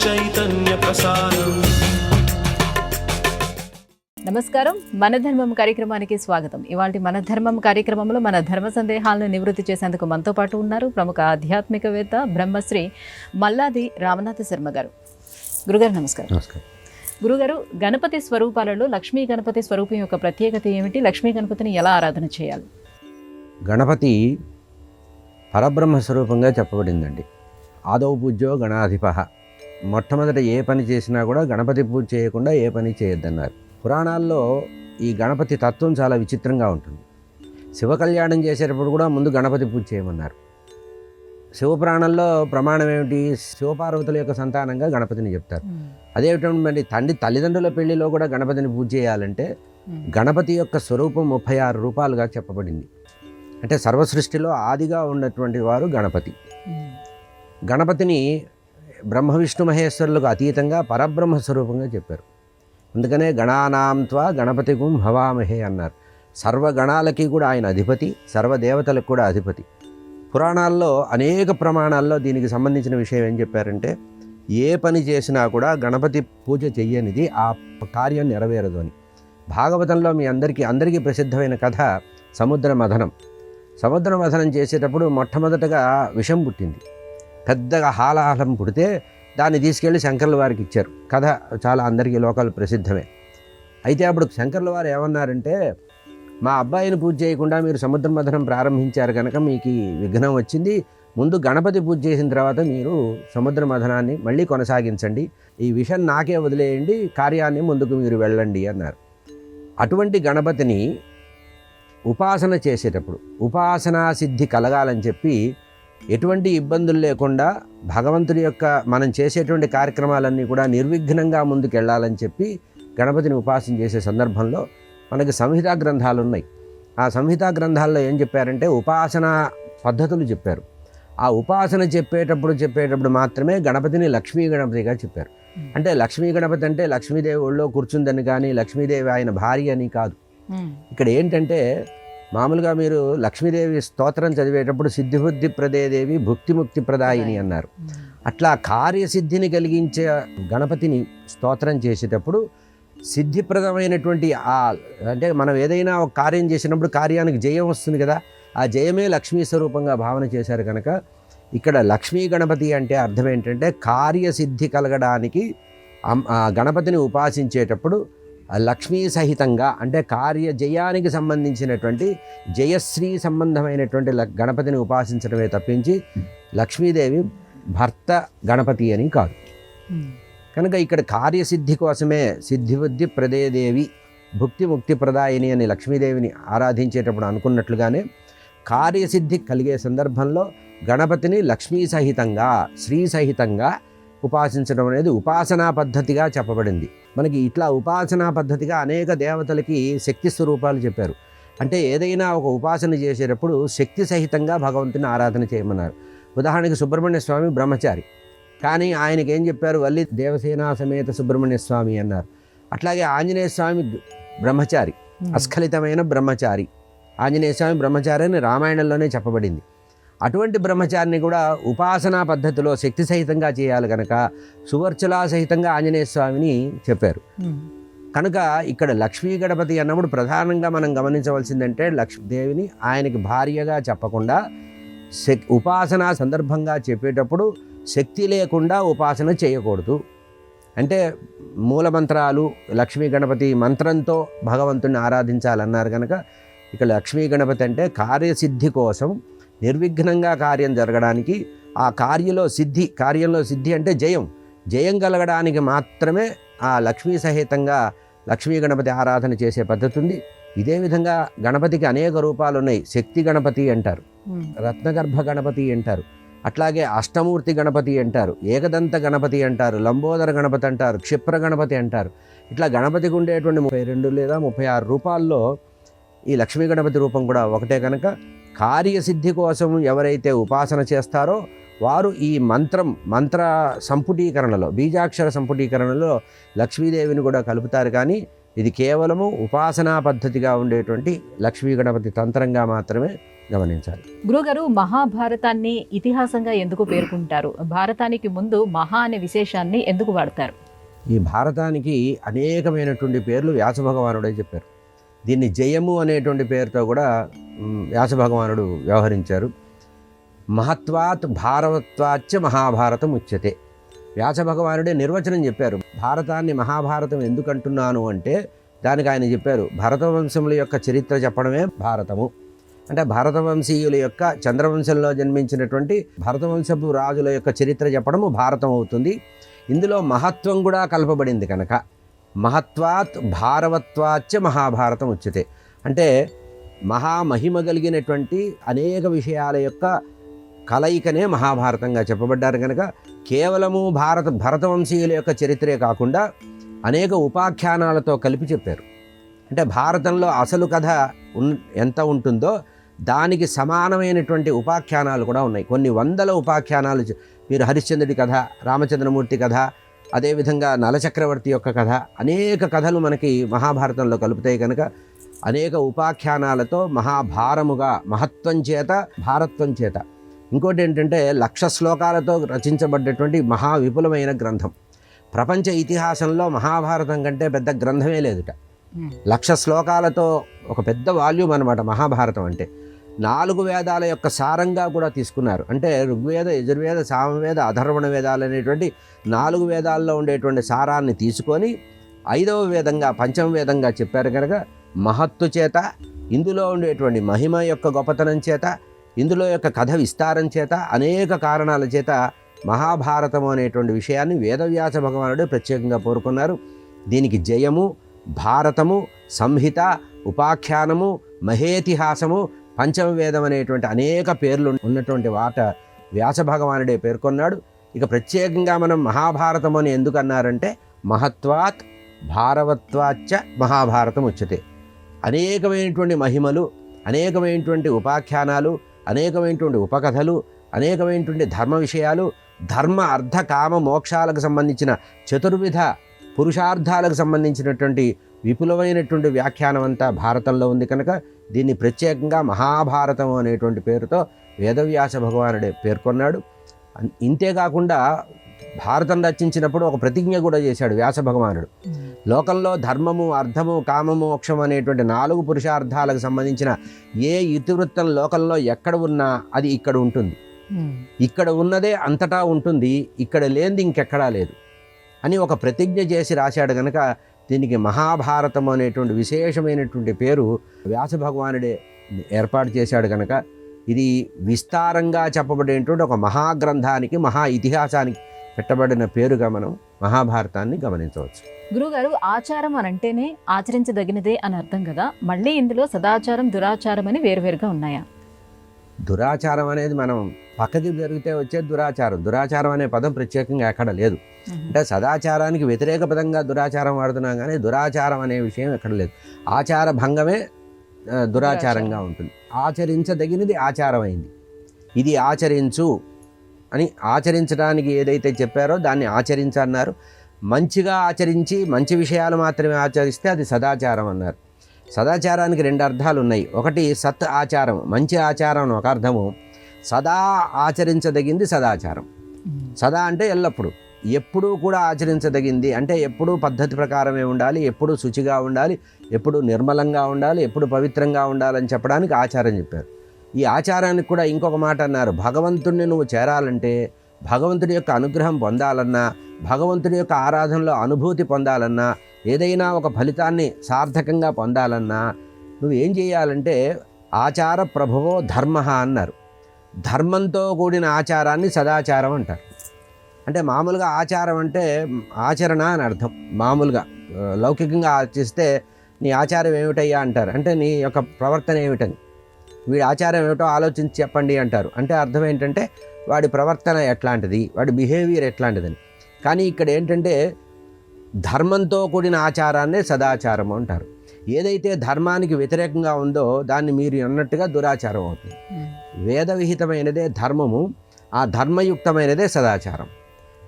చైతన్య ప్రసారం. నమస్కారం, మన ధర్మం కార్యక్రమానికి స్వాగతం. ఇవాళ మన ధర్మం కార్యక్రమంలో మన ధర్మ సందేహాలను నివృత్తి చేసేందుకు మనతో పాటు ఉన్నారు ప్రముఖ ఆధ్యాత్మికవేత్త బ్రహ్మశ్రీ మల్లాది రామనాథ శర్మ గారు. గురుగారు నమస్కారం. నమస్కారం. గురుగారు, గణపతి స్వరూపాలలో లక్ష్మీ గణపతి స్వరూపం యొక్క ప్రత్యేకత ఏమిటి? లక్ష్మీ గణపతిని ఎలా ఆరాధన చేయాలి? గణపతి పరబ్రహ్మ స్వరూపంగా చెప్పబడిందండి. ఆదౌ పూజ్యో గణాధిప. మొట్టమొదట ఏ పని చేసినా కూడా గణపతి పూజ చేయకుండా ఏ పని చేయొద్దన్నారు. పురాణాల్లో ఈ గణపతి తత్వం చాలా విచిత్రంగా ఉంటుంది. శివ కళ్యాణం చేసేటప్పుడు కూడా ముందు గణపతి పూజ చేయమన్నారు. శివపురాణంలో ప్రమాణం ఏమిటి? శివపార్వతుల యొక్క సంతానంగా గణపతిని చెప్తారు. అదేమిటంటే మరి తల్లిదండ్రుల పెళ్లిలో కూడా గణపతిని పూజ చేయాలంటే గణపతి యొక్క స్వరూపం 36 రూపాలుగా చెప్పబడింది. అంటే సర్వసృష్టిలో ఆదిగా ఉన్నటువంటి వారు గణపతి. గణపతిని బ్రహ్మ విష్ణు మహేశ్వరులకు అతీతంగా పరబ్రహ్మ స్వరూపంగా చెప్పారు. అందుకనే గణానాం త్వా గణపతిగుం భవామహే అన్నారు. సర్వగణాలకి కూడా ఆయన అధిపతి, సర్వదేవతలకు కూడా అధిపతి. పురాణాల్లో అనేక ప్రమాణాల్లో దీనికి సంబంధించిన విషయం ఏం చెప్పారంటే, ఏ పని చేసినా కూడా గణపతి పూజ చెయ్యనిది ఆ కార్యం నెరవేరదు అని. భాగవతంలో మీ అందరికీ ప్రసిద్ధమైన కథ సముద్ర మథనం. సముద్ర మథనం చేసేటప్పుడు మొట్టమొదటగా విషం పుట్టింది. పెద్దగా హాలాహలం పుడితే దాన్ని తీసుకెళ్ళి శంకర్ల వారికి ఇచ్చారు. కథ చాలా అందరికీ లోకాలు ప్రసిద్ధమే. అయితే అప్పుడు శంకర్ల వారు ఏమన్నారంటే, మా అబ్బాయిని పూజ చేయకుండా మీరు సముద్ర మథనం ప్రారంభించారు కనుక మీకు ఈ విఘ్నం వచ్చింది. ముందు గణపతి పూజ చేసిన తర్వాత మీరు సముద్ర మథనాన్ని మళ్ళీ కొనసాగించండి. ఈ విషయం నాకే వదిలేయండి, కార్యాన్ని ముందుకు మీరు వెళ్ళండి అన్నారు. అటువంటి గణపతిని ఉపాసన చేసేటప్పుడు ఉపాసనా సిద్ధి కలగాలని చెప్పి ఎటువంటి ఇబ్బందులు లేకుండా భగవంతుడి యొక్క మనం చేసేటువంటి కార్యక్రమాలన్నీ కూడా నిర్విఘ్నంగా ముందుకు వెళ్ళాలని చెప్పి గణపతిని ఉపాసన చేసే సందర్భంలో మనకి సంహితా గ్రంథాలు ఉన్నాయి. ఆ సంహితా గ్రంథాల్లో ఏం చెప్పారంటే ఉపాసనా పద్ధతులు చెప్పారు. ఆ ఉపాసన చెప్పేటప్పుడు మాత్రమే గణపతిని లక్ష్మీ గణపతిగా చెప్పారు. అంటే లక్ష్మీ గణపతి అంటే లక్ష్మీదేవి ఒళ్ళో కూర్చుందని కానీ లక్ష్మీదేవి ఆయన భార్య అని కాదు. ఇక్కడ ఏంటంటే మామూలుగా మీరు లక్ష్మీదేవి స్తోత్రం చదివేటప్పుడు సిద్ధిబుద్ధి ప్రదేదేవి భుక్తిముక్తి ప్రదాయిని అన్నారు. అట్లా కార్యసిద్ధిని కలిగించే గణపతిని స్తోత్రం చేసేటప్పుడు సిద్ధిప్రదమైనటువంటి అంటే మనం ఏదైనా ఒక కార్యం చేసినప్పుడు కార్యానికి జయం వస్తుంది కదా, ఆ జయమే లక్ష్మీ స్వరూపంగా భావన చేశారు కనుక ఇక్కడ లక్ష్మీ గణపతి అంటే అర్థం ఏంటంటే కార్యసిద్ధి కలగడానికి గణపతిని ఉపాసించేటప్పుడు లక్ష్మీ సహితంగా అంటే కార్యజయానికి సంబంధించినటువంటి జయశ్రీ సంబంధమైనటువంటి గణపతిని ఉపాసించడమే తప్పించి లక్ష్మీదేవి భర్త గణపతి అని కాదు. కనుక ఇక్కడ కార్యసిద్ధి కోసమే సిద్ధిబుద్ధి ప్రదేదేవి భుక్తి ముక్తి ప్రదాయిని అని లక్ష్మీదేవిని ఆరాధించేటప్పుడు అనుకున్నట్లుగానే కార్యసిద్ధి కలిగే సందర్భంలో గణపతిని లక్ష్మీ సహితంగా శ్రీ సహితంగా ఉపాసించడం అనేది ఉపాసనా పద్ధతిగా చెప్పబడింది. మనకి ఇట్లా ఉపాసనా పద్ధతిగా అనేక దేవతలకి శక్తి స్వరూపాలు చెప్పారు. అంటే ఏదైనా ఒక ఉపాసన చేసేటప్పుడు శక్తి సహితంగా భగవంతుని ఆరాధన చేయమన్నారు. ఉదాహరణకి సుబ్రహ్మణ్య స్వామి బ్రహ్మచారి, కానీ ఆయనకి ఏం చెప్పారు? వల్లి దేవసేనా సమేత సుబ్రహ్మణ్య స్వామి అన్నారు. అట్లాగే ఆంజనేయ స్వామి బ్రహ్మచారి, అస్ఖలితమైన బ్రహ్మచారి. ఆంజనేయ స్వామి బ్రహ్మచారి అని రామాయణంలోనే చెప్పబడింది. అటువంటి బ్రహ్మచారిని కూడా ఉపాసనా పద్ధతిలో శక్తి సహితంగా చేయాలి కనుక సువర్చలా సహితంగా ఆంజనేయ స్వామిని చెప్పారు. కనుక ఇక్కడ లక్ష్మీ గణపతి అన్నప్పుడు ప్రధానంగా మనం గమనించవలసిందంటే లక్ష్మీదేవిని ఆయనకి భార్యగా చెప్పకుండా ఉపాసనా సందర్భంగా చెప్పేటప్పుడు శక్తి లేకుండా ఉపాసన చేయకూడదు. అంటే మూలమంత్రాలు లక్ష్మీ గణపతి మంత్రంతో భగవంతుని ఆరాధించాలన్నారు కనుక ఇక్కడ లక్ష్మీ గణపతి అంటే కార్యసిద్ధి కోసం నిర్విఘ్నంగా కార్యం జరగడానికి ఆ కార్యంలో సిద్ధి అంటే జయం కలగడానికి మాత్రమే ఆ లక్ష్మీ సహితంగా లక్ష్మీ గణపతి ఆరాధన చేసే పద్ధతి ఉంది. ఇదే విధంగా గణపతికి అనేక రూపాలు ఉన్నాయి. శక్తి గణపతి అంటారు, రత్నగర్భ గణపతి అంటారు, అట్లాగే అష్టమూర్తి గణపతి అంటారు, ఏకదంత గణపతి అంటారు, లంబోదర గణపతి అంటారు, క్షిప్ర గణపతి అంటారు. ఇట్లా గణపతికి ఉండేటువంటి 32 లేదా 36 రూపాల్లో ఈ లక్ష్మీ గణపతి రూపం కూడా ఒకటే కనుక కార్యసిద్ధి కోసం ఎవరైతే ఉపాసన చేస్తారో వారు ఈ మంత్ర సంపుటీకరణలో బీజాక్షర సంపుటీకరణలో లక్ష్మీదేవిని కూడా కలుపుతారు. కానీ ఇది కేవలము ఉపాసనా పద్ధతిగా ఉండేటువంటి లక్ష్మీ గణపతి తంత్రంగా మాత్రమే గమనించాలి. గురుగారు, మహాభారతాన్ని ఇతిహాసంగా ఎందుకు పేర్కొంటారు? భారతానికి ముందు మహా అనే విశేషాన్ని ఎందుకు వాడతారు? ఈ భారతానికి అనేకమైనటువంటి పేర్లు వ్యాస భగవానుడే చెప్పారు. దీన్ని జయము అనేటువంటి పేరుతో కూడా వ్యాస భగవానుడు వ్యవహరించారు. మహత్వాత్ భారవత్వాచ్చ మహాభారతం ఉచ్యతే. వ్యాస భగవానుడే నిర్వచనం చెప్పారు. భారతాన్ని మహాభారతం ఎందుకు అంటున్నాను అంటే దానికి ఆయన చెప్పారు, భరతవంశముల యొక్క చరిత్ర చెప్పడమే భారతము. అంటే భరతవంశీయుల యొక్క చంద్రవంశంలో జన్మించినటువంటి భరతవంశపు రాజుల యొక్క చరిత్ర చెప్పడము భారతం అవుతుంది. ఇందులో మహత్వం కూడా కలపబడింది కనుక మహత్వాత్ భారవత్వాచ్చ మహాభారతం ఉచ్యతే. అంటే మహామహిమ కలిగినటువంటి అనేక విషయాల యొక్క కలయికనే మహాభారతంగా చెప్పబడ్డారు కనుక కేవలము భరతవంశీయుల యొక్క చరిత్రే కాకుండా అనేక ఉపాఖ్యానాలతో కలిపి చెప్పారు. అంటే భారతంలో అసలు కథ ఎంత ఉంటుందో దానికి సమానమైనటువంటి ఉపాఖ్యానాలు కూడా ఉన్నాయి. కొన్ని వందల ఉపాఖ్యానాలు మీరు హరిశ్చంద్రుడి కథ, రామచంద్రమూర్తి కథ, అదేవిధంగా నలచక్రవర్తి యొక్క కథ, అనేక కథలు మనకి మహాభారతంలో కలుపుతాయి కనుక అనేక ఉపాఖ్యానాలతో మహాభారముగా మహత్వం చేత భారత్వం చేత. ఇంకోటి ఏంటంటే 1,00,000 శ్లోకాలతో రచించబడ్డటువంటి మహా విపులమైన గ్రంథం. ప్రపంచ ఇతిహాసంలో మహాభారతం కంటే పెద్ద గ్రంథమే లేదుట. 1,00,000 శ్లోకాలతో ఒక పెద్ద వాల్యూమ్ అన్నమాట మహాభారతం అంటే. 4 వేదాల యొక్క సారంగా కూడా తీసుకున్నారు. అంటే ఋగ్వేద, యజుర్వేద, సామవేద, అధర్వణ వేదాలు అనేటువంటి 4 వేదాల్లో ఉండేటువంటి సారాన్ని తీసుకొని 5వ వేదంగా, పంచమ వేదంగా చెప్పారు కనుక మహత్తు చేత, ఇందులో ఉండేటువంటి మహిమ యొక్క గొప్పతనం చేత, ఇందులో యొక్క కథ విస్తారం చేత, అనేక కారణాల చేత మహాభారతము అనేటువంటి విషయాన్ని వేదవ్యాస భగవానుడు ప్రత్యేకంగా కోరుకున్నారు. దీనికి జయము, భారతము, సంహిత, ఉపాఖ్యానము, మహేతిహాసము, పంచమ వేదం అనేటువంటి అనేక పేర్లు ఉన్నటువంటి వాట వ్యాస భగవానుడే పేర్కొన్నాడు. ఇక ప్రత్యేకంగా మనం మహాభారతం అని ఎందుకు అన్నారంటే మహత్వాత్ భారవత్వాచ్చ మహాభారతం ఉచ్యతే. అనేకమైనటువంటి మహిమలు, అనేకమైనటువంటి ఉపాఖ్యానాలు, అనేకమైనటువంటి ఉపకథలు, అనేకమైనటువంటి ధర్మ విషయాలు, ధర్మ అర్థ కామ మోక్షాలకు సంబంధించిన చతుర్విధ పురుషార్థాలకు సంబంధించినటువంటి విపులమైనటువంటి వ్యాఖ్యానం అంతా భారతంలో ఉంది కనుక దీన్ని ప్రత్యేకంగా మహాభారతం అనేటువంటి పేరుతో వేదవ్యాస భగవానుడే పేర్కొన్నాడు. ఇంతేకాకుండా భారతం రచించినప్పుడు ఒక ప్రతిజ్ఞ కూడా చేశాడు వ్యాస భగవానుడు. లోకంలో ధర్మము, అర్థము, కామము, మోక్షం అనేటువంటి 4 పురుషార్థాలకు సంబంధించిన ఏ ఇతివృత్తం లోకంలో ఎక్కడ ఉన్నా అది ఇక్కడ ఉంటుంది. ఇక్కడ ఉన్నదే అంతటా ఉంటుంది, ఇక్కడ లేనిది ఇంకెక్కడా లేదు అని ఒక ప్రతిజ్ఞ చేసి రాశాడు కనుక దీనికి మహాభారతం అనేటువంటి విశేషమైనటువంటి పేరు వ్యాస భగవానుడే ఏర్పాటు చేశాడు కనుక ఇది విస్తారంగా చెప్పబడేటువంటి ఒక మహాగ్రంథానికి, మహా ఇతిహాసానికి పెట్టబడిన పేరుగా మనం మహాభారతాన్ని గమనించవచ్చు. గురుగారు, ఆచారం అని అంటేనే ఆచరించదగినదే అని అర్థం కదా, మళ్ళీ ఇందులో సదాచారం, దురాచారం అని వేరువేరుగా ఉన్నాయా? దురాచారం అనేది మనం పక్కకి జరిగితే వచ్చే దురాచారం. దురాచారం అనే పదం ప్రత్యేకంగా ఎక్కడ లేదు. అంటే సదాచారానికి వ్యతిరేక పదంగా దురాచారం వాడుతున్నాం కానీ దురాచారం అనే విషయం ఎక్కడ లేదు. ఆచార భంగమే దురాచారంగా ఉంటుంది. ఆచరించదగినది ఆచారమైంది. ఇది ఆచరించు అని ఆచరించడానికి ఏదైతే చెప్పారో దాన్ని ఆచరించన్నారు. మంచిగా ఆచరించి మంచి విషయాలు మాత్రమే ఆచరిస్తే అది సదాచారం అన్నారు. సదాచారానికి 2 అర్థాలు ఉన్నాయి. ఒకటి సత్ ఆచారం, మంచి ఆచారం ఒక అర్థము. సదా ఆచరించదగింది సదాచారం. సదా అంటే ఎల్లప్పుడూ, ఎప్పుడూ కూడా ఆచరించదగింది అంటే ఎప్పుడూ పద్ధతి ప్రకారమే ఉండాలి, ఎప్పుడూ శుచిగా ఉండాలి, ఎప్పుడూ నిర్మలంగా ఉండాలి, ఎప్పుడు పవిత్రంగా ఉండాలని చెప్పడానికి ఆచారం చెప్పారు. ఈ ఆచారానికి కూడా ఇంకొక మాట అన్నారు. భగవంతుడిని నువ్వు చేరాలంటే, భగవంతుడి యొక్క అనుగ్రహం పొందాలన్నా, భగవంతుడి యొక్క ఆరాధనలో అనుభూతి పొందాలన్నా, ఏదైనా ఒక ఫలితాన్ని సార్థకంగా పొందాలన్నా నువ్వు ఏం చేయాలంటే ఆచార ప్రభవో ధర్మ అన్నారు. ధర్మంతో కూడిన ఆచారాన్ని సదాచారం అంటారు. అంటే మామూలుగా ఆచారం అంటే ఆచరణ అని అర్థం. మామూలుగా లౌకికంగా ఆచరిస్తే నీ ఆచారం ఏమిటయ్యా అంటారు. అంటే నీ యొక్క ప్రవర్తన ఏమిటని, వీడి ఆచారం ఏమిటో ఆలోచించి చెప్పండి అంటారు. అంటే అర్థం ఏంటంటే వాడి ప్రవర్తన ఎట్లాంటిది, వాడి బిహేవియర్ ఎట్లాంటిదని. కానీ ఇక్కడ ఏంటంటే ధర్మంతో కూడిన ఆచారాన్నే సదాచారం అంటారు. ఏదైతే ధర్మానికి వ్యతిరేకంగా ఉందో దాన్ని మీరు అన్నట్టుగా దురాచారం అవుతుంది. వేద విహితమైనదే ధర్మము, ఆ ధర్మయుక్తమైనదే సదాచారం.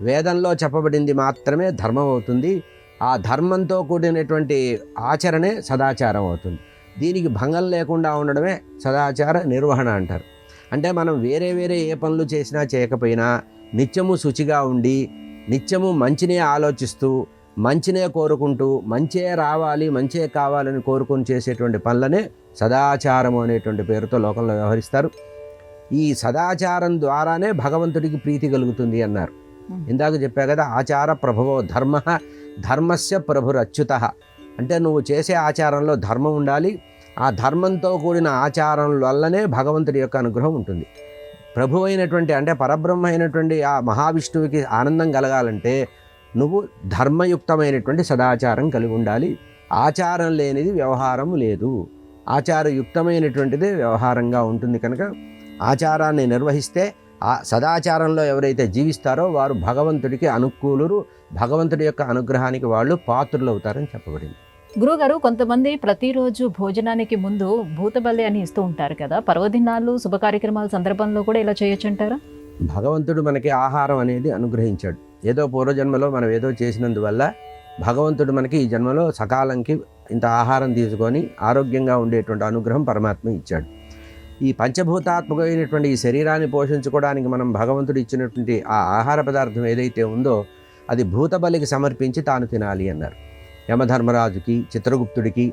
వేదంలో చెప్పబడింది మాత్రమే ధర్మం అవుతుంది. ఆ ధర్మంతో కూడినటువంటి ఆచరణే సదాచారం అవుతుంది. దీనికి భంగం లేకుండా ఉండడమే సదాచార నిర్వహణ అంటారు. అంటే మనం వేరే వేరే ఏ పనులు చేసినా చేయకపోయినా నిత్యము శుచిగా ఉండి నిత్యము మంచినే ఆలోచిస్తూ మంచినే కోరుకుంటూ మంచే రావాలి మంచే కావాలని కోరుకొని చేసేటువంటి పనులనే సదాచారము అనేటువంటి పేరుతో లోకంలో వ్యవహరిస్తారు. ఈ సదాచారం ద్వారానే భగవంతుడికి ప్రీతి కలుగుతుంది అన్నారు. ఇందాక చెప్పా కదా, ఆచార ప్రభవో ధర్మ, ధర్మస్య ప్రభురచ్యుత. అంటే నువ్వు చేసే ఆచారంలో ధర్మం ఉండాలి. ఆ ధర్మంతో కూడిన ఆచారం వల్లనే భగవంతుడి యొక్క అనుగ్రహం ఉంటుంది. ప్రభు అయినటువంటి అంటే పరబ్రహ్మ అయినటువంటి ఆ మహావిష్ణువుకి ఆనందం కలగాలంటే నువ్వు ధర్మయుక్తమైనటువంటి సదాచారం కలిగి ఉండాలి. ఆచారం లేనిది వ్యవహారం లేదు. ఆచారయుక్తమైనటువంటిది వ్యవహారంగా ఉంటుంది. కనుక ఆచారాన్ని నిర్వహిస్తే ఆ సదాచారంలో ఎవరైతే జీవిస్తారో వారు భగవంతుడికి అనుకూలురు, భగవంతుడి యొక్క అనుగ్రహానికి వాళ్ళు పాత్రులు అవుతారని చెప్పబడింది. గురుగారు, కొంతమంది ప్రతిరోజు భోజనానికి ముందు భూతబలి అని ఇస్తూ ఉంటారు కదా, పర్వదినాలు శుభ కార్యక్రమాల సందర్భంలో కూడా ఇలా చేయొచ్చు అంటారా? భగవంతుడు మనకి ఆహారం అనేది అనుగ్రహించాడు. ఏదో పూర్వజన్మలో మనం ఏదో చేసినందువల్ల భగవంతుడు మనకి ఈ జన్మలో సకాలంకి ఇంత ఆహారం తీసుకొని ఆరోగ్యంగా ఉండేటువంటి అనుగ్రహం పరమాత్మ ఇచ్చాడు. ఈ పంచభూతాత్మకమైనటువంటి ఈ శరీరాన్ని పోషించుకోవడానికి మనం భగవంతుడు ఇచ్చినటువంటి ఆ ఆహార పదార్థం ఏదైతే ఉందో అది భూతబలికి సమర్పించి తాను తినాలి అన్నారు. యమధర్మరాజుకి, చిత్రగుప్తుడికి,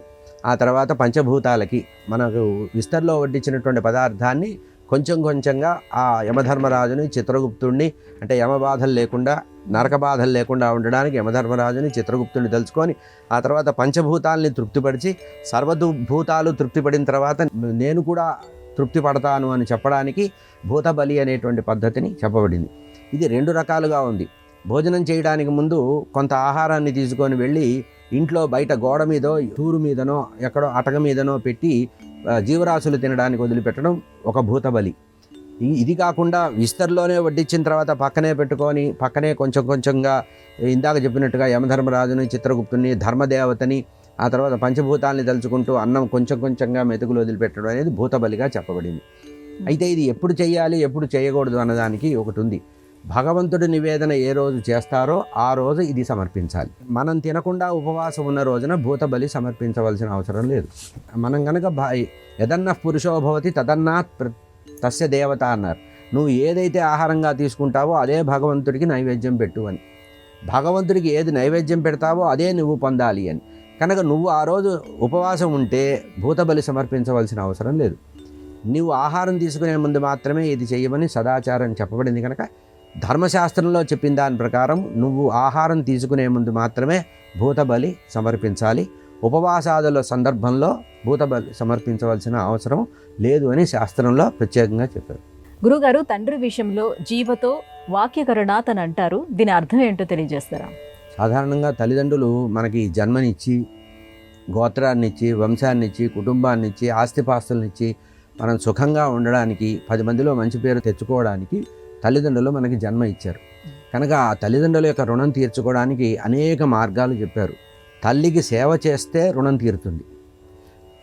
ఆ తర్వాత పంచభూతాలకి మనకు విస్తర్లో వడ్డించినటువంటి పదార్థాన్ని కొంచెం కొంచెంగా ఆ యమధర్మరాజుని, చిత్రగుప్తుడిని, అంటే యమబాధలు లేకుండా నరక బాధలు లేకుండా ఉండడానికి యమధర్మరాజుని, చిత్రగుప్తుడిని తలుచుకొని ఆ తర్వాత పంచభూతాలని తృప్తిపరిచి సర్వభూతాలు తృప్తిపడిన తర్వాత నేను కూడా తృప్తి పడతాను అని చెప్పడానికి భూతబలి అనేటువంటి పద్ధతిని చెప్పబడింది. ఇది రెండు రకాలుగా ఉంది. భోజనం చేయడానికి ముందు కొంత ఆహారాన్ని తీసుకొని వెళ్ళి ఇంట్లో బయట గోడ మీదో తూరు మీదనో ఎక్కడో అటక మీదనో పెట్టి జీవరాశులు తినడానికి వదిలిపెట్టడం ఒక భూతబలి. ఇది కాకుండా విస్తర్లోనే వడ్డించిన తర్వాత పక్కనే పెట్టుకొని పక్కనే కొంచెం కొంచెంగా ఇందాక చెప్పినట్టుగా యమధర్మరాజుని, చిత్రగుప్తుని, ధర్మదేవతని, ఆ తర్వాత పంచభూతాలని తలుచుకుంటూ అన్నం కొంచెం కొంచెంగా మెతుకులు వదిలిపెట్టడం అనేది భూతబలిగా చెప్పబడింది. అయితే ఇది ఎప్పుడు చేయాలి, ఎప్పుడు చేయకూడదు అన్నదానికి ఒకటి ఉంది. భగవంతుడి నివేదన ఏ రోజు చేస్తారో ఆ రోజు ఇది సమర్పించాలి. మనం తినకుండా ఉపవాసం ఉన్న రోజున భూతబలి సమర్పించవలసిన అవసరం లేదు. మనం కనుక యదన్న పురుషోభవతి తదన్నాత్ తస్య దేవత అన్నారు. నువ్వు ఏదైతే ఆహారంగా తీసుకుంటావో అదే భగవంతుడికి నైవేద్యం పెట్టు అని. భగవంతుడికి ఏది నైవేద్యం పెడతావో అదే నువ్వు పొందాలి అని. కనుక నువ్వు ఆ రోజు ఉపవాసం ఉంటే భూతబలి సమర్పించవలసిన అవసరం లేదు. నువ్వు ఆహారం తీసుకునే ముందు మాత్రమే ఇది చేయమని సదాచారం చెప్పబడింది. కనుక ధర్మశాస్త్రంలో చెప్పిన దాని ప్రకారం నువ్వు ఆహారం తీసుకునే ముందు మాత్రమే భూతబలి సమర్పించాలి. ఉపవాసాదుల సందర్భంలో భూతబలి సమర్పించవలసిన అవసరం లేదు అని శాస్త్రంలో ప్రత్యేకంగా చెప్పారు. గురుగారు, తండ్రి విషయంలో జీవతో వాక్యకరణాత్ అని అంటారు. దీని అర్థం ఏంటో తెలియజేస్తారా? సాధారణంగా తల్లిదండ్రులు మనకి జన్మనిచ్చి, గోత్రాన్నిచ్చి, వంశాన్నిచ్చి, కుటుంబాన్నిచ్చి, ఆస్తిపాస్తులనిచ్చి మనం సుఖంగా ఉండడానికి 10 మందిలో మంచి పేరు తెచ్చుకోవడానికి తల్లిదండ్రులు మనకి జన్మ ఇచ్చారు. కనుక ఆ తల్లిదండ్రుల యొక్క రుణం తీర్చుకోవడానికి అనేక మార్గాలు చెప్పారు. తల్లికి సేవ చేస్తే రుణం తీరుతుంది,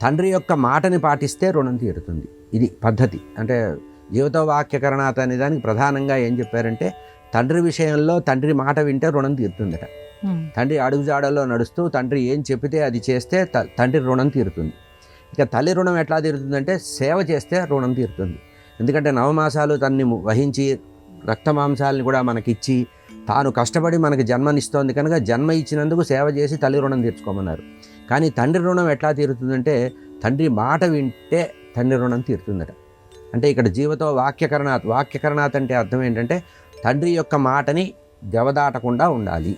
తండ్రి యొక్క మాటని పాటిస్తే రుణం తీరుతుంది. ఇది పద్ధతి. అంటే జీవిత వాక్యకరణాత అనే దానికి ప్రధానంగా ఏం చెప్పారంటే తండ్రి విషయంలో తండ్రి మాట వింటే రుణం తీరుతుందట. తండ్రి అడుగుజాడల్లో నడుస్తూ తండ్రి ఏం చెప్పితే అది చేస్తే తండ్రి రుణం తీరుతుంది. ఇక తల్లి రుణం ఎట్లా తీరుతుందంటే సేవ చేస్తే రుణం తీరుతుంది. ఎందుకంటే నవమాసాలు తన్ని వహించి రక్తమాంసాలని కూడా మనకిచ్చి తాను కష్టపడి మనకి జన్మనిస్తోంది. కనుక జన్మ ఇచ్చినందుకు సేవ చేసి తల్లి రుణం తీర్చుకోమన్నారు. కానీ తండ్రి రుణం ఎట్లా తీరుతుందంటే తండ్రి మాట వింటే తండ్రి రుణం తీరుతుందట. అంటే ఇక్కడ జీవతో వాక్యకరణాత్ అంటే అర్థం ఏంటంటే తండ్రి యొక్క మాటని జవదాటకుండా ఉండాలి.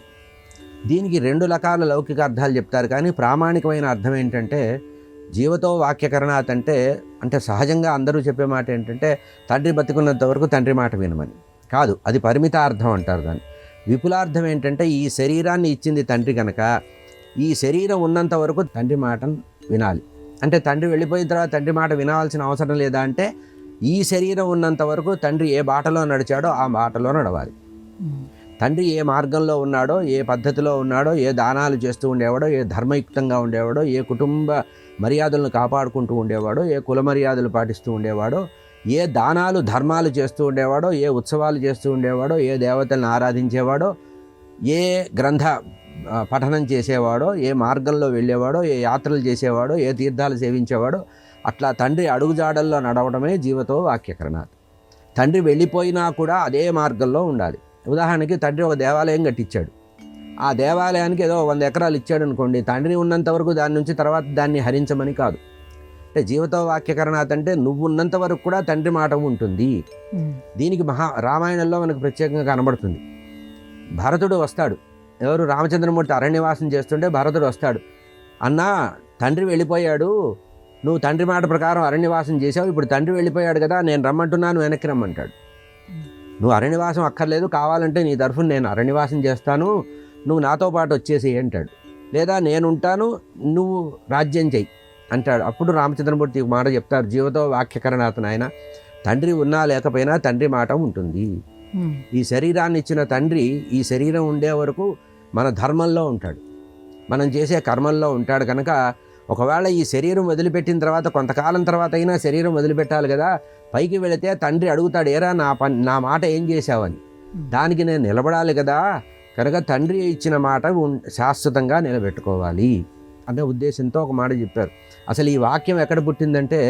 దీనికి 2 రకాల లౌకిక అర్థాలు చెప్తారు. కానీ ప్రామాణికమైన అర్థం ఏంటంటే జీవతో వాక్యకరణాత్ అంటే సహజంగా అందరూ చెప్పే మాట ఏంటంటే తండ్రి బతికున్నంత వరకు తండ్రి మాట వినమని కాదు. అది పరిమితార్థం అంటారు దాన్ని. విపులార్థం ఏంటంటే ఈ శరీరాన్ని ఇచ్చింది తండ్రి కనుక ఈ శరీరం ఉన్నంత వరకు తండ్రి మాటను వినాలి. అంటే తండ్రి వెళ్ళిపోయిన తర్వాత తండ్రి మాట వినాల్సిన అవసరం లేదా అంటే ఈ శరీరం ఉన్నంత వరకు తండ్రి ఏ బాటలో నడిచాడో ఆ బాటలో నడవాలి. తండ్రి ఏ మార్గంలో ఉన్నాడో, ఏ పద్ధతిలో ఉన్నాడో, ఏ దానాలు చేస్తూ ఉండేవాడో, ఏ ధర్మయుక్తంగా ఉండేవాడో, ఏ కుటుంబ మర్యాదలను కాపాడుకుంటూ ఉండేవాడో, ఏ కుల మర్యాదలు పాటిస్తూ ఉండేవాడో, ఏ దానాలు ధర్మాలు చేస్తూ ఉండేవాడో, ఏ ఉత్సవాలు చేస్తూ ఉండేవాడో, ఏ దేవతలను ఆరాధించేవాడో, ఏ గ్రంథ పఠనం చేసేవాడో, ఏ మార్గంలో వెళ్ళేవాడో, ఏ యాత్రలు చేసేవాడో, ఏ తీర్థాలు సేవించేవాడో అట్లా తండ్రి అడుగుజాడల్లో నడవడమే జీవతో వాక్యకరణాత్. తండ్రి వెళ్ళిపోయినా కూడా అదే మార్గంలో ఉండాలి. ఉదాహరణకి తండ్రి ఒక దేవాలయం కట్టించాడు. ఆ దేవాలయానికి ఏదో 100 ఎకరాలు ఇచ్చాడు అనుకోండి, తండ్రి ఉన్నంత వరకు దాని నుంచి తర్వాత దాన్ని హరించమని కాదు. అంటే జీవతో వాక్యకరణాత్ అంటే నువ్వు ఉన్నంత వరకు కూడా తండ్రి మాట ఉంటుంది. దీనికి రామాయణంలో మనకు ప్రత్యేకంగా కనబడుతుంది. భరతుడు వస్తాడు, ఎవరు రామచంద్రమూర్తి అరణ్యవాసం చేస్తుంటే భరతుడు వస్తాడు, అన్నా తండ్రి వెళ్ళిపోయాడు, నువ్వు తండ్రి మాట ప్రకారం అరణ్యవాసం చేసావు, ఇప్పుడు తండ్రి వెళ్ళిపోయాడు కదా, నేను రమ్మంటున్నాను, వెనక్కి రమ్మంటాడు. నువ్వు అరణ్యవాసం అక్కర్లేదు, కావాలంటే నీ తరఫున నేను అరణ్యవాసం చేస్తాను, నువ్వు నాతో పాటు వచ్చేసి అంటాడు. లేదా నేనుంటాను, నువ్వు రాజ్యం చెయ్యి అంటాడు. అప్పుడు రామచంద్రమూర్తి ఒక మాట చెప్తారు, జీవతో వాక్యకరణాత్ నాయన, తండ్రి ఉన్నా లేకపోయినా తండ్రి మాట ఉంటుంది. ఈ శరీరాన్ని ఇచ్చిన తండ్రి ఈ శరీరం ఉండే వరకు మన ధర్మంలో ఉంటాడు, మనం చేసే కర్మల్లో ఉంటాడు. కనుక ఒకవేళ ఈ శరీరం వదిలిపెట్టిన తర్వాత కొంతకాలం తర్వాత అయినా శరీరం వదిలిపెట్టాలి కదా, పైకి వెళితే తండ్రి అడుగుతాడు, ఏరా నా మాట ఏం చేశావని. దానికి నేను నిలబడాలి కదా, కనుక తండ్రి ఇచ్చిన మాట శాశ్వతంగా నిలబెట్టుకోవాలి అనే ఉద్దేశంతో ఒక మాట చెప్పారు. అసలు ఈ వాక్యం ఎక్కడ పుట్టిందంటే,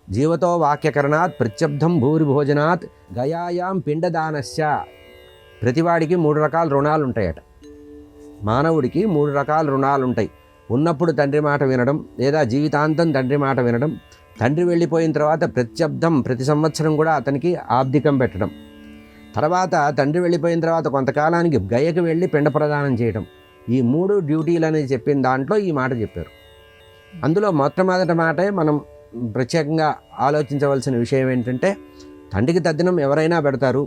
జీవతో వాక్యకరణాత్ ప్రత్యబ్ధం భూరి భోజనాత్ గయాయాం పిండదానస్య. ప్రతివాడికి 3 రకాల రుణాలు ఉంటాయట. మానవుడికి 3 రకాల రుణాలు ఉంటాయి. ఉన్నప్పుడు తండ్రి మాట వినడం, లేదా జీవితాంతం తండ్రి మాట వినడం, తండ్రి వెళ్ళిపోయిన తర్వాత ప్రత్యబ్ధం ప్రతి సంవత్సరం కూడా అతనికి ఆబ్దికం పెట్టడం, తర్వాత తండ్రి వెళ్ళిపోయిన తర్వాత కొంతకాలానికి గయకు వెళ్ళి పిండ ప్రదానం చేయడం. ఈ 3 డ్యూటీలు అనేది చెప్పిన దాంట్లో ఈ మాట చెప్పారు. అందులో మొట్టమొదటి మాటే మనం ప్రత్యేకంగా ఆలోచించవలసిన విషయం ఏంటంటే, తండ్రికి తద్దినం ఎవరైనా పెడతారు,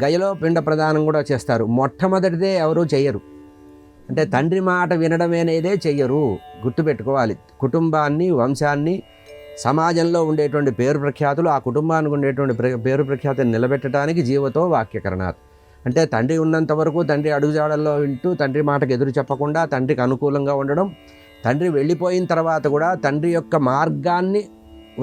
గయలో పిండ ప్రదానం కూడా చేస్తారు. మొట్టమొదటిదే ఎవరూ చెయ్యరు. అంటే తండ్రి మాట వినడం అనేదే చెయ్యరు. గుర్తుపెట్టుకోవాలి. కుటుంబాన్ని, వంశాన్ని, సమాజంలో ఉండేటువంటి పేరు ప్రఖ్యాతులు, ఆ కుటుంబానికి ఉండేటువంటి పేరు ప్రఖ్యాతులు నిలబెట్టడానికి జీవతో వాక్యకరణాత్. అంటే తండ్రి ఉన్నంత వరకు తండ్రి అడుగుజాడల్లో వింటూ తండ్రి మాటకు ఎదురు చెప్పకుండా తండ్రికి అనుకూలంగా ఉండడం, తండ్రి వెళ్ళిపోయిన తర్వాత కూడా తండ్రి యొక్క మార్గాన్ని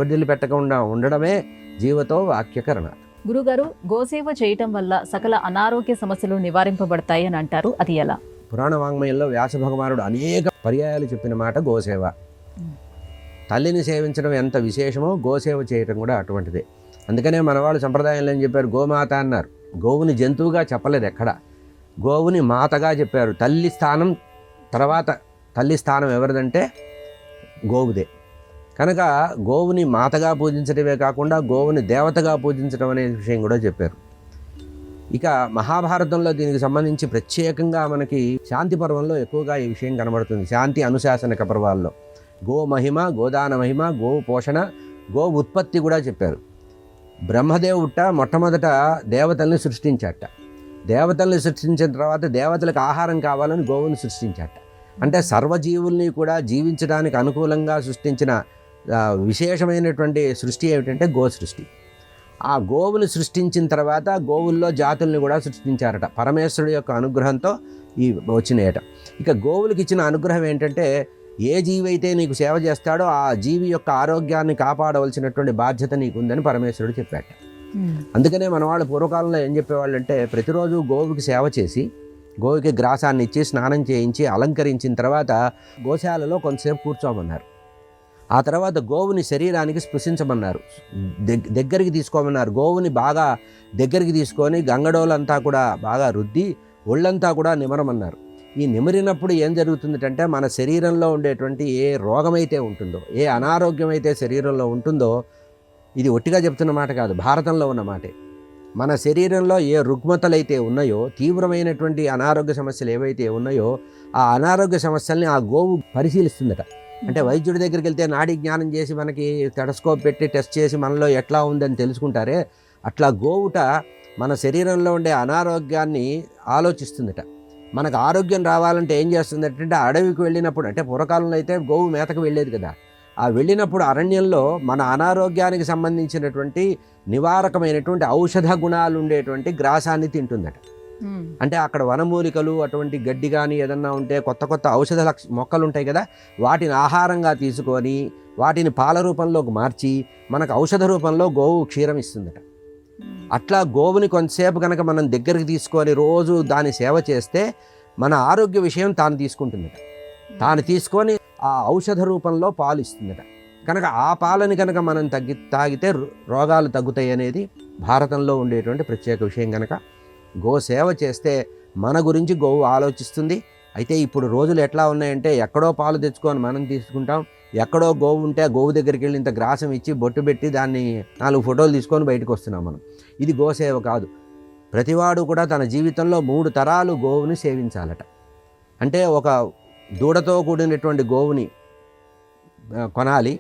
వదిలిపెట్టకుండా ఉండడమే జీవతో వాక్యకరణాత్. గురుగారు, గోసేవ చేయటం వల్ల సకల అనారోగ్య సమస్యలు నివారింపబడతాయి అని అంటారు, అది ఎలా? పురాణ వాంగ్మయంలో వ్యాస భగవానుడు అనేక పర్యాయాలు చెప్పిన మాట గోసేవ. తల్లిని సేవించడం ఎంత విశేషమో గోసేవ చేయటం కూడా అటువంటిదే. అందుకనే మన వాళ్ళు సంప్రదాయంలో ఏం చెప్పారు, గోమాత అన్నారు. గోవుని జంతువుగా చెప్పలేదు ఎక్కడ, గోవుని మాతగా చెప్పారు. తల్లి స్థానం తర్వాత తల్లి స్థానం ఎవరిదంటే గోవుదే. కనుక గోవుని మాతగా పూజించడమే కాకుండా గోవుని దేవతగా పూజించడం అనే విషయం కూడా చెప్పారు. ఇక మహాభారతంలో దీనికి సంబంధించి ప్రత్యేకంగా మనకి శాంతి పర్వంలో ఎక్కువగా ఈ విషయం కనబడుతుంది. శాంతి అనుశాసనిక పర్వాల్లో గో మహిమ, గోదాన మహిమ, గో పోషణ, గో ఉత్పత్తి కూడా చెప్పారు. బ్రహ్మదేవుట మొట్టమొదట దేవతల్ని సృష్టించాట. దేవతల్ని సృష్టించిన తర్వాత దేవతలకు ఆహారం కావాలని గోవుని సృష్టించాట. అంటే సర్వజీవుల్ని కూడా జీవించడానికి అనుకూలంగా సృష్టించిన విశేషమైనటువంటి సృష్టి ఏమిటంటే గో సృష్టి. ఆ గోవుని సృష్టించిన తర్వాత గోవుల్లో జాతుల్ని కూడా సృష్టించారట. పరమేశ్వరుడు యొక్క అనుగ్రహంతో ఈ వచ్చినాయట. ఇక గోవులకి ఇచ్చిన అనుగ్రహం ఏంటంటే, ఏ జీవి అయితే నీకు సేవ చేస్తాడో ఆ జీవి యొక్క ఆరోగ్యాన్ని కాపాడవలసినటువంటి బాధ్యత నీకుందని పరమేశ్వరుడు చెప్పాట. అందుకనే మన వాళ్ళు పూర్వకాలంలో ఏం చెప్పేవాళ్ళు అంటే, ప్రతిరోజు గోవుకి సేవ చేసి గోవుకి గ్రాసాన్ని ఇచ్చి స్నానం చేయించి అలంకరించిన తర్వాత గోశాలలో కొంతసేపు కూర్చోమన్నారు. ఆ తర్వాత గోవుని శరీరానికి స్పృశించమన్నారు, దగ్గరికి తీసుకోమన్నారు. గోవుని బాగా దగ్గరికి తీసుకొని గంగడోలంతా కూడా బాగా రుద్ది ఒళ్ళంతా కూడా నిమరమన్నారు. ఈ నిమిరినప్పుడు ఏం జరుగుతుందంటే, మన శరీరంలో ఉండేటువంటి ఏ రోగమైతే ఉంటుందో, ఏ అనారోగ్యం అయితే శరీరంలో ఉంటుందో, ఇది ఒట్టిగా చెప్తున్న మాట కాదు, భారతంలో ఉన్న మాటే. మన శరీరంలో ఏ రుగ్మతలైతే ఉన్నాయో, తీవ్రమైనటువంటి అనారోగ్య సమస్యలు ఏవైతే ఉన్నాయో, ఆ అనారోగ్య సమస్యల్ని ఆ గోవు పరిశీలిస్తుందట. అంటే వైద్యుడి దగ్గరికి వెళ్తే నాడీ జ్ఞానం చేసి మనకి టెలస్కోప్ పెట్టి టెస్ట్ చేసి మనలో ఎట్లా ఉందని తెలుసుకుంటారే, అట్లా గోవుట మన శరీరంలో ఉండే అనారోగ్యాన్ని ఆలోచిస్తుందట. మనకు ఆరోగ్యం రావాలంటే ఏం చేస్తుందంటే, అడవికి వెళ్ళినప్పుడు, అంటే పూర్వకాలంలో అయితే గోవు మేతకు వెళ్ళేది కదా, ఆ వెళ్ళినప్పుడు అరణ్యంలో మన అనారోగ్యానికి సంబంధించినటువంటి నివారకమైనటువంటి ఔషధ గుణాలు ఉండేటువంటి గ్రాసాన్ని తింటుందట. అంటే అక్కడ వనమూలికలు, అటువంటి గడ్డి కానీ ఏదన్నా ఉంటే, కొత్త కొత్త ఔషధ మొక్కలు ఉంటాయి కదా, వాటిని ఆహారంగా తీసుకొని వాటిని పాల రూపంలోకి మార్చి మనకు ఔషధ రూపంలో గోవు క్షీరం ఇస్తుందట. అట్లా గోవుని కొంతసేపు కనుక మనం దగ్గరికి తీసుకొని రోజు దాని సేవ చేస్తే మన ఆరోగ్య విషయం తాను తీసుకుంటుందట. తాను తీసుకొని ఆ ఔషధ రూపంలో పాలు ఇస్తుందట. కనుక ఆ పాలని కనుక మనం తాగితే రోగాలు తగ్గుతాయి అనేది భారతంలో ఉండేటువంటి ప్రత్యేక విషయం. కనుక గోసేవ చేస్తే మన గురించి గోవు ఆలోచిస్తుంది. అయితే ఇప్పుడు రోజులు ఎట్లా ఉన్నాయంటే ఎక్కడో పాలు తెచ్చుకొని మనం తీసుకుంటాం, ఎక్కడో గోవు ఉంటే ఆ గోవు దగ్గరికి వెళ్ళి ఇంత గ్రాసం ఇచ్చి బొట్టు పెట్టి దాన్ని 4 ఫోటోలు తీసుకొని బయటకు వస్తున్నాం మనం. ఇది గోసేవ కాదు. ప్రతివాడు కూడా తన జీవితంలో 3 తరాలు గోవుని సేవించాలట. అంటే ఒక దూడతో కూడినటువంటి గోవుని కొనాలి,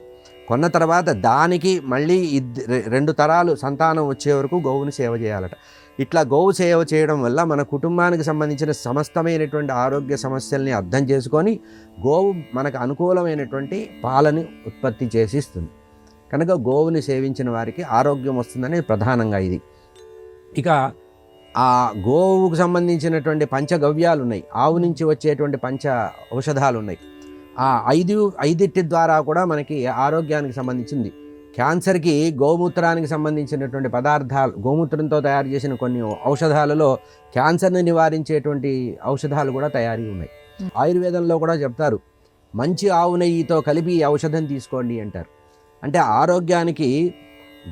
కొన్న తర్వాత దానికి మళ్ళీ 2 తరాలు సంతానం వచ్చే వరకు గోవుని సేవ చేయాలట. ఇట్లా గోవు సేవ చేయడం వల్ల మన కుటుంబానికి సంబంధించిన సమస్తమైనటువంటి ఆరోగ్య సమస్యల్ని అర్థం చేసుకొని గోవు మనకు అనుకూలమైనటువంటి పాలని ఉత్పత్తి చేసి ఇస్తుంది. కనుక గోవుని సేవించిన వారికి ఆరోగ్యం వస్తుందని ప్రధానంగా ఇది. ఇక ఆ గోవుకు సంబంధించినటువంటి పంచగవ్యాలు ఉన్నాయి, ఆవు నుంచి వచ్చేటువంటి పంచ ఔషధాలు ఉన్నాయి. ఆ 5 ద్వారా కూడా మనకి ఆరోగ్యానికి సంబంధించింది. క్యాన్సర్కి గోమూత్రానికి సంబంధించినటువంటి పదార్థాలు, గోమూత్రంతో తయారు చేసిన కొన్ని ఔషధాలలో క్యాన్సర్ని నివారించేటువంటి ఔషధాలు కూడా తయారీ ఉన్నాయి. ఆయుర్వేదంలో కూడా చెప్తారు, మంచి ఆవు నెయ్యితో కలిపి ఈ ఔషధం తీసుకోండి అంటారు. అంటే ఆరోగ్యానికి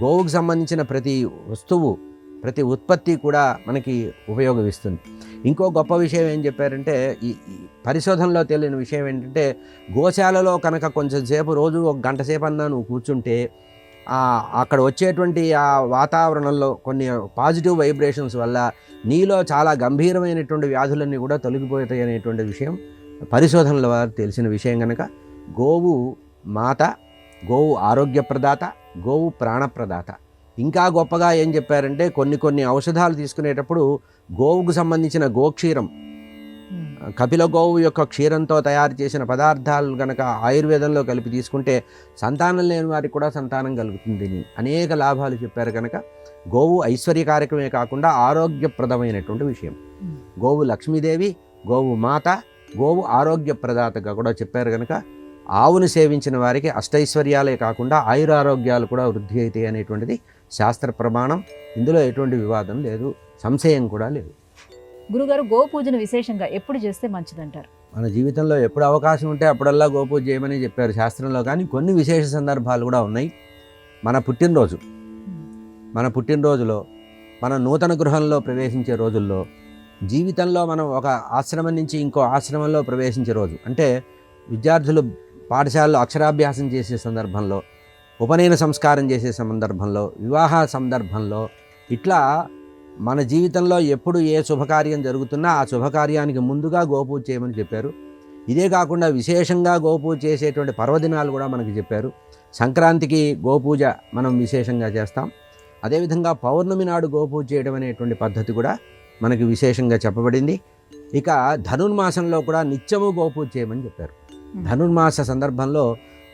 గోవుకు సంబంధించిన ప్రతి వస్తువు, ప్రతి ఉత్పత్తి కూడా మనకి ఉపయోగమిస్తుంది. ఇంకో గొప్ప విషయం ఏం చెప్పారంటే, ఈ పరిశోధనలో తేలిన విషయం ఏంటంటే, గోశాలలో కనుక కొంచెం సేపు రోజు 1 గంట సేపు అన్నా నువ్వు కూర్చుంటే అక్కడ వచ్చేటువంటి ఆ వాతావరణంలో కొన్ని పాజిటివ్ వైబ్రేషన్స్ వల్ల నీలో చాలా గంభీరమైనటువంటి వ్యాధులన్నీ కూడా తొలగిపోతాయి అనేటువంటి విషయం పరిశోధనల వారు తెలిసిన విషయం. కనుక గోవు మాత, గోవు ఆరోగ్యప్రదాత, గోవు ప్రాణప్రదాత. ఇంకా గొప్పగా ఏం చెప్పారంటే, కొన్ని ఔషధాలు తీసుకునేటప్పుడు గోవుకు సంబంధించిన గోక్షీరం, కపిల గోవు యొక్క క్షీరంతో తయారు చేసిన పదార్థాలు కనుక ఆయుర్వేదంలో కలిపి తీసుకుంటే సంతానం లేని వారికి కూడా సంతానం కలుగుతుందని అనేక లాభాలు చెప్పారు. కనుక గోవు ఐశ్వర్యకారకమే కాకుండా ఆరోగ్యప్రదమైనటువంటి విషయం. గోవు లక్ష్మీదేవి, గోవు మాత, గోవు ఆరోగ్యప్రదాతగా కూడా చెప్పారు. కనుక ఆవును సేవించిన వారికి అష్టైశ్వర్యాలే కాకుండా ఆయురారోగ్యాలు కూడా వృద్ధి అవుతాయి అనేటువంటిది శాస్త్ర ప్రమాణం. ఇందులో ఎటువంటి వివాదం లేదు, సంశయం కూడా లేదు. గురుగారు, గో పూజను విశేషంగా ఎప్పుడు చేస్తే మంచిదంటారు? మన జీవితంలో ఎప్పుడు అవకాశం ఉంటే అప్పుడల్లా గోపూజ చేయమని చెప్పారు శాస్త్రంలో. కానీ కొన్ని విశేష సందర్భాలు కూడా ఉన్నాయి. మన పుట్టినరోజులో, మన నూతన గృహంలో ప్రవేశించే రోజుల్లో, జీవితంలో మనం ఒక ఆశ్రమం నుంచి ఇంకో ఆశ్రమంలో ప్రవేశించే రోజు, అంటే విద్యార్థులు పాఠశాలలో అక్షరాభ్యాసం చేసే సందర్భంలో, ఉపనయన సంస్కారం చేసే సందర్భంలో, వివాహ సందర్భంలో, ఇట్లా మన జీవితంలో ఎప్పుడు ఏ శుభకార్యం జరుగుతున్నా ఆ శుభకార్యానికి ముందుగా గోపూజ చేయమని చెప్పారు. ఇదే కాకుండా విశేషంగా గోపూజ చేసేటువంటి పర్వదినాలు కూడా మనకి చెప్పారు. సంక్రాంతికి గోపూజ మనం విశేషంగా చేస్తాం. అదేవిధంగా పౌర్ణమి నాడు గోపూజ చేయడం అనేటువంటి పద్ధతి కూడా మనకి విశేషంగా చెప్పబడింది. ఇక ధనుర్మాసంలో కూడా నిత్యము గోపూజ చేయమని చెప్పారు. ధనుర్మాస సందర్భంలో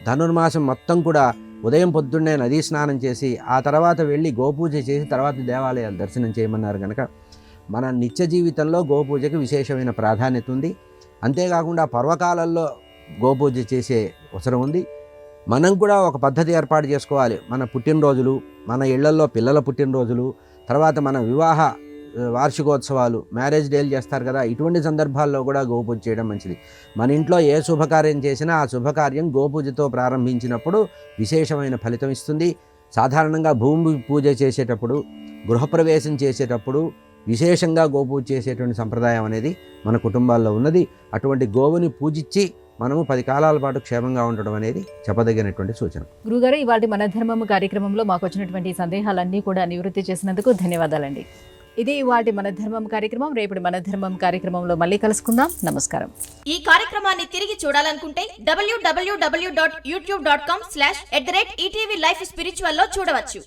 ధనుర్మాసం మొత్తం కూడా ఉదయం పొద్దున్నే నదీ స్నానం చేసి ఆ తర్వాత వెళ్ళి గోపూజ చేసి తర్వాత దేవాలయాలు దర్శనం చేయమన్నారు. కనుక మన నిత్య జీవితంలో గోపూజకి విశేషమైన ప్రాధాన్యత ఉంది. అంతేకాకుండా పర్వకాలంలో గోపూజ చేసే అవసరం ఉంది. మనం కూడా ఒక పద్ధతి ఏర్పాటు చేసుకోవాలి. మన పుట్టినరోజులు, మన ఇళ్లల్లో పిల్లల పుట్టినరోజులు, తర్వాత మన వివాహ వార్షికోత్సవాలు, మ్యారేజ్ డేలు చేస్తారు కదా, ఇటువంటి సందర్భాల్లో కూడా గోపూజ చేయడం మంచిది. మన ఇంట్లో ఏ శుభకార్యం చేసినా ఆ శుభకార్యం గోపూజతో ప్రారంభించినప్పుడు విశేషమైన ఫలితం ఇస్తుంది. సాధారణంగా భూమి పూజ చేసేటప్పుడు, గృహప్రవేశం చేసేటప్పుడు విశేషంగా గోపూజ చేసేటువంటి సంప్రదాయం అనేది మన కుటుంబాల్లో ఉన్నది. అటువంటి గోవుని పూజించి మనము 10 కాలాల పాటు క్షేమంగా ఉండడం అనేది చెప్పదగినటువంటి సూచన. గురుగారు, ఇవాళ మన ధర్మము కార్యక్రమంలో మాకు వచ్చినటువంటి సందేహాలన్నీ కూడా నివృత్తి చేసినందుకు ధన్యవాదాలండి. ఇది ఇవాళ మన ధర్మం కార్యక్రమం. రేపటి మన ధర్మం కార్యక్రమంలో మళ్ళీ కలుసుకుందాం. నమస్కారం. ఈ కార్యక్రమాన్ని తిరిగి చూడాలనుకుంటే www.youtube.com/@ETV Life Spiritual లో చూడవచ్చు.